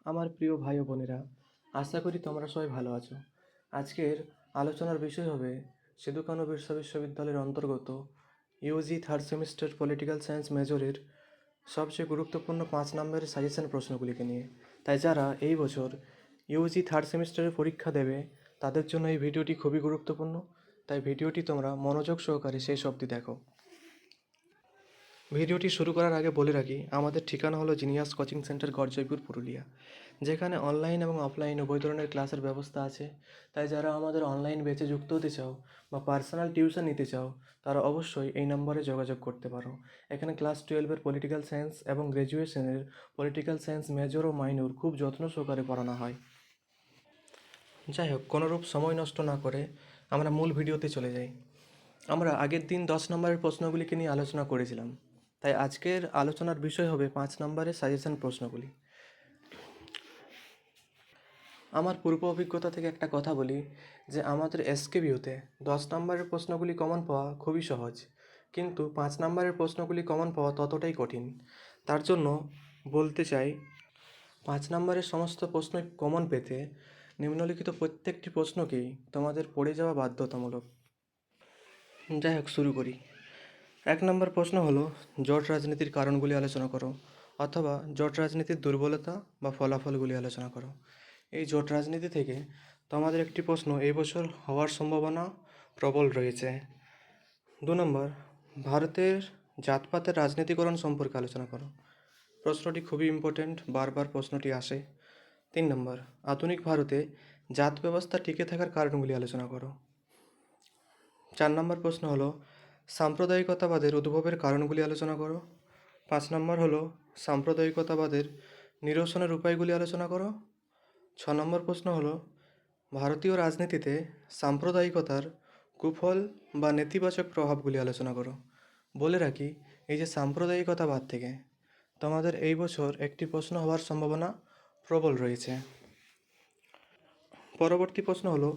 আমার প্রিয় ভাই ও বোনেরা, আশা করি তোমরা সবাই ভালো আছো। আজকের আলোচনার বিষয় হবে সিধু কানু বিরসা বিশ্ববিদ্যালয়ের অন্তর্গত UG third semester political science মেজরের সবচেয়ে গুরুত্বপূর্ণ 5 নম্বরের সাজেশন প্রশ্নগুলিকে নিয়ে। তাই যারা এই বছর ইউজি থার্ড সেমিস্টারের পরীক্ষা দেবে তাদের জন্য এই ভিডিওটি খুবই গুরুত্বপূর্ণ। তাই ভিডিওটি তোমরা মনোযোগ সহকারে শেষ অবধি দেখো। ভিডিওটি শুরু করার আগে বলে রাখি, আমাদের ঠিকানা হলো genius coaching centre, Garhjaipur, Purulia, যেখানে অনলাইন এবং অফলাইন উভয় ধরনের ক্লাসের ব্যবস্থা আছে। তাই যারা আমাদের অনলাইন ব্যাচে যুক্ত হতে চাও বা পার্সোনাল টিউশন নিতে চাও তারা অবশ্যই এই নম্বরে যোগাযোগ করতে পারো। এখানে ক্লাস 12-এর পলিটিক্যাল সায়েন্স এবং গ্র্যাজুয়েশনের পলিটিক্যাল সায়েন্স মেজর ও মাইনর খুব যত্ন সহকারে পড়ানো হয়। যাই হোক, কোনোরূপ সময় নষ্ট না করে আমরা মূল ভিডিওতে চলে যাই। আমরা আগের দিন 10 নম্বরের প্রশ্নগুলিকে নিয়ে আলোচনা করেছিলাম, তাই আজকের আলোচনার বিষয় হবে 5 নম্বরের সাজেশন প্রশ্নগুলি। আমার পূর্ব অভিজ্ঞতা থেকে একটা কথা বলি যে আমাদের এসকেবিউতে 10 নম্বরের প্রশ্নগুলি কমন পাওয়া খুবই সহজ, কিন্তু 5 নম্বরের প্রশ্নগুলি কমন পাওয়া ততটাই কঠিন। তার জন্য বলতে চাই, 5 নম্বরের সমস্ত প্রশ্নই কমন পেতে নিম্নলিখিত প্রত্যেকটি প্রশ্নকেই তোমাদের পড়ে যাওয়া বাধ্যতামূলক। যাই হোক, শুরু করি। 1 নম্বর প্রশ্ন হলো, জোট রাজনীতির কারণগুলি আলোচনা করো, অথবা জোট রাজনীতির দুর্বলতা বা ফলাফলগুলি আলোচনা করো। এই জোট রাজনীতি থেকে তোমাদের একটি প্রশ্ন এই বছর হওয়ার সম্ভাবনা প্রবল রয়েছে। 2 নম্বর, ভারতের জাতপাতের রাজনীতিকরণ সম্পর্কে আলোচনা করো। প্রশ্নটি খুবই ইম্পর্ট্যান্ট, বারবার প্রশ্নটি আসে। 3 নম্বর, আধুনিক ভারতে জাত ব্যবস্থা টিকে থাকার কারণগুলি আলোচনা করো। 4 নম্বর প্রশ্ন হলো, সাম্প্রদায়িকতাবাদের উদ্ভবের কারণগুলি আলোচনা করো। 5 নম্বর হলো, সাম্প্রদায়িকতাবাদের নিরসনের উপায়গুলি আলোচনা করো। 6 নম্বর প্রশ্ন হলো, ভারতীয় রাজনীতিতে সাম্প্রদায়িকতার কুফল বা নেতিবাচক প্রভাবগুলি আলোচনা করো। বলে রাখি, এই যে সাম্প্রদায়িকতাবাদ থেকে তোমাদের এই বছর একটি প্রশ্ন হওয়ার সম্ভাবনা প্রবল রয়েছে। পরবর্তী প্রশ্ন হলো,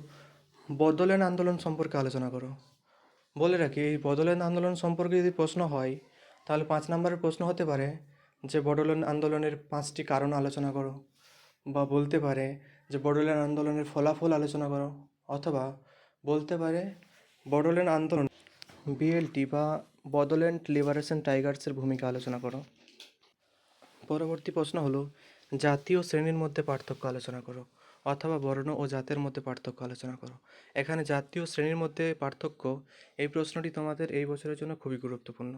বদলেন আন্দোলন সম্পর্কে আলোচনা করো। বলে রাখি, এই বদলেন আন্দোলন সম্পর্কে যদি প্রশ্ন হয় তাহলে 5 নম্বরের প্রশ্ন হতে পারে যে বদলেন আন্দোলনের 5টি কারণ আলোচনা করো, বা বলতে পারে যে বড়োল্যান্ড আন্দোলনের ফলাফল আলোচনা করো, অথবা বলতে পারে বড়োল্যান্ড আন্দোলন বিএলটি বা বড়োল্যান্ড লিবারেশন টাইগার্সের ভূমিকা আলোচনা করো। পরবর্তী প্রশ্ন হলো, জাতীয় শ্রেণীর মধ্যে পার্থক্য আলোচনা করো, অথবা বর্ণ ও জাতের মধ্যে পার্থক্য আলোচনা করো। এখানে জাতীয় শ্রেণীর মধ্যে পার্থক্য, এই প্রশ্নটি তোমাদের এই বছরের জন্য খুবই গুরুত্বপূর্ণ।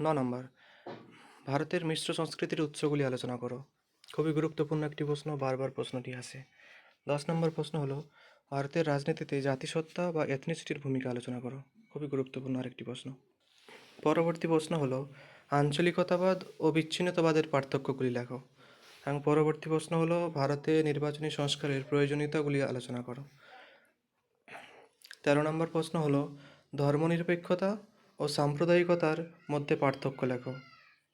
9 নম্বর, ভারতের মিশ্র সংস্কৃতির উৎসগুলি আলোচনা করো। খুবই গুরুত্বপূর্ণ একটি প্রশ্ন, বারবার প্রশ্নটি আসে। 10 নম্বর প্রশ্ন হলো, ভারতের রাজনীতিতে জাতিসত্তা বা এথনিসিটির ভূমিকা আলোচনা করো। খুবই গুরুত্বপূর্ণ আরেকটি প্রশ্ন। পরবর্তী প্রশ্ন হলো, আঞ্চলিকতাবাদ ও বিচ্ছিন্নতাবাদের পার্থক্যগুলি লেখো। এবং পরবর্তী প্রশ্ন হলো, ভারতে নির্বাচনী সংস্কারের প্রয়োজনীয়তাগুলি আলোচনা করো। 13 নম্বর প্রশ্ন হলো, ধর্মনিরপেক্ষতা ও সাম্প্রদায়িকতার মধ্যে পার্থক্য লেখো।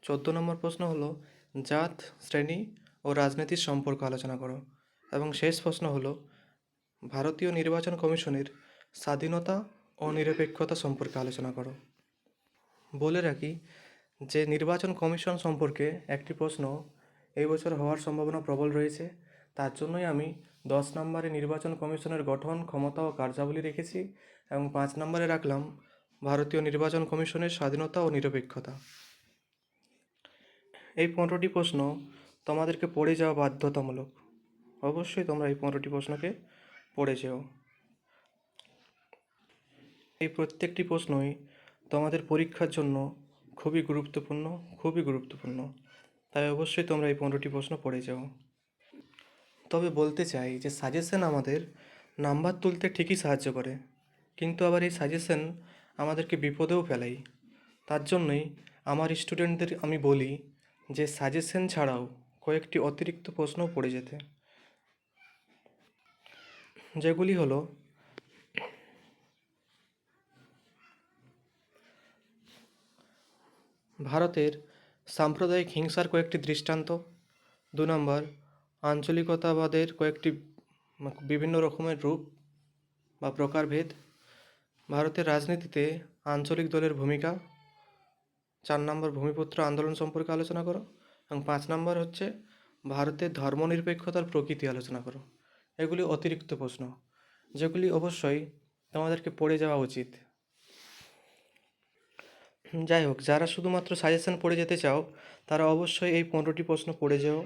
14 নম্বর প্রশ্ন হলো, জাত, শ্রেণী ও রাজনীতির সম্পর্ক আলোচনা করো। এবং শেষ প্রশ্ন হলো, ভারতীয় নির্বাচন কমিশনের স্বাধীনতা ও নিরপেক্ষতা সম্পর্কে আলোচনা করো। বলে রাখি যে নির্বাচন কমিশন সম্পর্কে একটি প্রশ্ন এই বছর হওয়ার সম্ভাবনা প্রবল রয়েছে। তার জন্যই আমি 10 নম্বরে নির্বাচন কমিশনের গঠন, ক্ষমতা ও কার্যাবলী রেখেছি, এবং 5 নম্বরে রাখলাম ভারতীয় নির্বাচন কমিশনের স্বাধীনতা ও নিরপেক্ষতা। এই 15টি প্রশ্ন তোমাদেরকে পড়ে যাওয়া বাধ্যতামূলক। অবশ্যই তোমরা এই 15টি প্রশ্নকে পড়ে যেও। এই প্রত্যেকটি প্রশ্নই তোমাদের পরীক্ষার জন্য খুবই গুরুত্বপূর্ণ, খুবই গুরুত্বপূর্ণ। তাই অবশ্যই তোমরা এই 15টি প্রশ্ন পড়ে যাও। তবে বলতে চাই যে সাজেশন আমাদের নাম্বার তুলতে ঠিকই সাহায্য করে, কিন্তু আবার এই সাজেশন আমাদেরকে বিপদেও ফেলায়। তার জন্যই আমার স্টুডেন্টদের আমি বলি যে সাজেশন ছাড়াও কয়েকটি অতিরিক্ত প্রশ্নও পড়ে যেতে, যেগুলি হলো, ভারতের সাম্প্রদায়িক হিংসার কয়েকটি দৃষ্টান্ত। 2 নম্বর, আঞ্চলিকতাবাদের কয়েকটি বিভিন্ন রকমের রূপ বা প্রকারভেদ। ভারতের রাজনীতিতে আঞ্চলিক দলের ভূমিকা। 4 নম্বর, ভূমিপুত্র আন্দোলন সম্পর্কে আলোচনা করো। এবং 5 নম্বর হচ্ছে ভারতের ধর্মনিরপেক্ষতার প্রকৃতি আলোচনা করো। এগুলি অতিরিক্ত প্রশ্ন, যেগুলি অবশ্যই তোমাদেরকে পড়ে যাওয়া উচিত। যাই হোক, যারা শুধুমাত্র সাজেশন পড়ে যেতে চাও তারা অবশ্যই এই 15টি প্রশ্ন পড়ে যেও,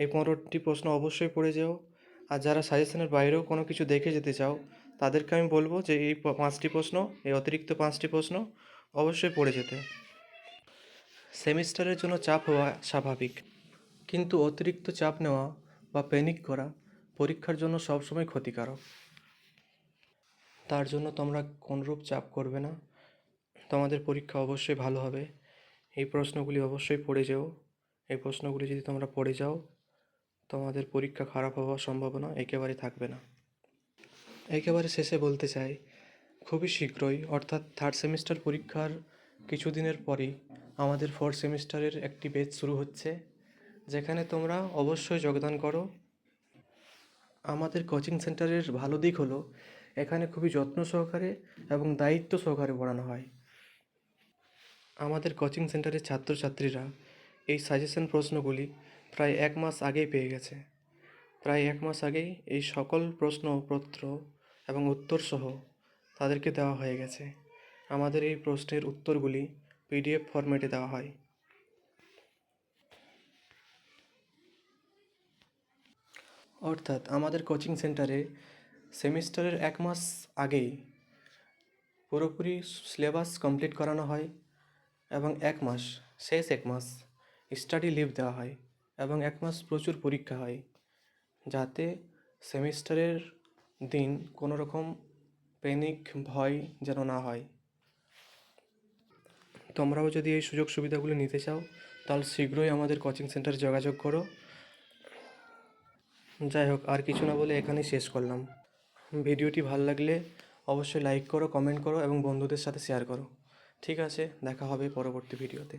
এই 15টি প্রশ্ন অবশ্যই পড়ে যেও। আর যারা সাজেশনের বাইরেও কোনো কিছু দেখে যেতে চাও তাদেরকে আমি বলবো যে এই 5টি প্রশ্ন, এই অতিরিক্ত 5টি প্রশ্ন অবশ্যই পড়ে যেতে। সেমিস্টারের জন্য চাপ হওয়া স্বাভাবিক, কিন্তু অতিরিক্ত চাপ নেওয়া বা প্যানিক করা পরীক্ষার জন্য সবসময় ক্ষতিকারক। তার জন্য তোমরা কোনরূপ চাপ করবে না, তোমাদের পরীক্ষা অবশ্যই ভালো হবে। এই প্রশ্নগুলি অবশ্যই পড়ে যেও। এই প্রশ্নগুলি যদি তোমরা পড়ে যাও তোমাদের পরীক্ষা খারাপ হওয়ার সম্ভাবনা একেবারে থাকবে না। একেবারে শেষে বলতে চাই, খুবই শীঘ্রই অর্থাৎ থার্ড সেমিস্টার পরীক্ষার কিছুদিনের পরেই আমাদের ফোর্থ সেমিস্টারের একটি ব্যাচ শুরু হচ্ছে, যেখানে তোমরা অবশ্যই যোগদান করো। আমাদের কোচিং সেন্টারের ভালো দিক হলো এখানে খুবই যত্ন সহকারে এবং দায়িত্ব সহকারে পড়ানো হয়। আমাদের কোচিং সেন্টারের ছাত্রছাত্রীরা এই সাজেশন প্রশ্নগুলি প্রায় 1 মাস আগেই পেয়ে গেছে। প্রায় 1 মাস আগেই এই সকল প্রশ্নপত্র এবং উত্তরসহ তাদেরকে দেওয়া হয়ে গেছে। আমাদের এই প্রশ্নের উত্তরগুলি পিডিএফ ফরম্যাটে দেওয়া হয়। অর্থাৎ আমাদের কোচিং সেন্টারে সেমিস্টারের 1 মাস আগেই পুরোপুরি সিলেবাস কমপ্লিট করানো হয় এবং 1 মাস, শেষ 1 মাস স্টাডি লিভ দেওয়া হয় এবং 1 মাস প্রচুর পরীক্ষা হয়, যাতে সেমিস্টারের দিন কোনো রকম প্যানিক ভয় যেন না হয়। তোমরাও যদি এই সুযোগ সুবিধাগুলি নিতে চাও তাহলে শীঘ্রই আমাদের কোচিং সেন্টারে যোগাযোগ করো। যাই হোক, আর কিছু না বলে এখানেই শেষ করলাম। ভিডিওটি ভালো লাগলে অবশ্যই লাইক করো, কমেন্ট করো এবং বন্ধুদের সাথে শেয়ার করো। ঠিক আছে, দেখা হবে পরবর্তী ভিডিওতে।